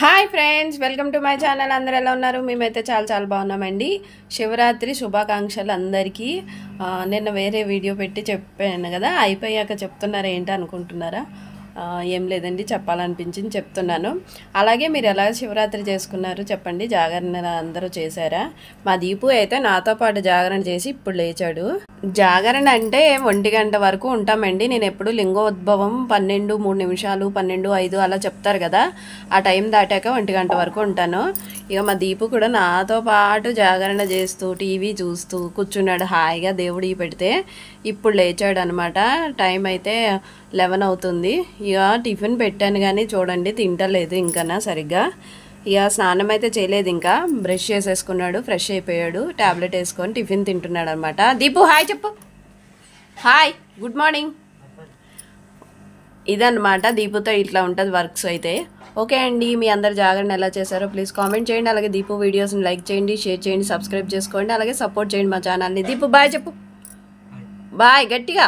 Hi friends, welcome to my channel. అందరు ఎలా ఉన్నారు? మేమైతే చాలా చాలా బాగున్నామండి. శివరాత్రి శుభాకాంక్షలు అందరికీ. నిన్న వేరే వీడియో పెట్టి చెప్పాను కదా, అయిపోయాక చెప్తున్నారా ఏంటి అనుకుంటున్నారా? ఏం లేదండి, చెప్పాలనిపించింది చెప్తున్నాను. అలాగే మీరు ఎలా శివరాత్రి చేసుకున్నారు చెప్పండి. జాగరణ అందరూ చేశారా? మా దీపు అయితే నాతో పాటు జాగరణ చేసి ఇప్పుడు లేచాడు. జాగరణ అంటే 1 గంట వరకు ఉంటామండి. నేను ఎప్పుడు లింగోద్భవం 12:03, 12:05 అలా చెప్తారు కదా, ఆ టైం దాటాక 1 గంట వరకు ఉంటాను. ఇక మా దీపు కూడా నాతో పాటు జాగరణ చేస్తూ టీవీ చూస్తూ కూర్చున్నాడు హాయిగా. దేవుడి పెడితే ఇప్పుడు లేచాడు అనమాట. టైం అయితే 11 అవుతుంది. ఇక టిఫిన్ పెట్టాను కానీ చూడండి తింటలేదు ఇంకనా సరిగ్గా. ఇక స్నానం అయితే చేయలేదు, ఇంకా బ్రష్ చేసేసుకున్నాడు, ఫ్రెష్ అయిపోయాడు, ట్యాబ్లెట్ వేసుకొని టిఫిన్ తింటున్నాడు అనమాట. దీపు హాయ్ చెప్పు. Hi, good morning. ఇదన్నమాట దీపుతో ఇట్లా ఉంటుంది వర్క్స్ అయితే. ఓకే అండి, మీ అందరు జాగరణ ఎలా చేశారో ప్లీజ్ కామెంట్ చేయండి. అలాగే దీపు వీడియోస్ని లైక్ చేయండి, షేర్ చేయండి, సబ్స్క్రైబ్ చేసుకోండి, అలాగే సపోర్ట్ చేయండి మా ఛానల్ని. దీపు బాయ్ చెప్పు. బాయ్ గట్టిగా.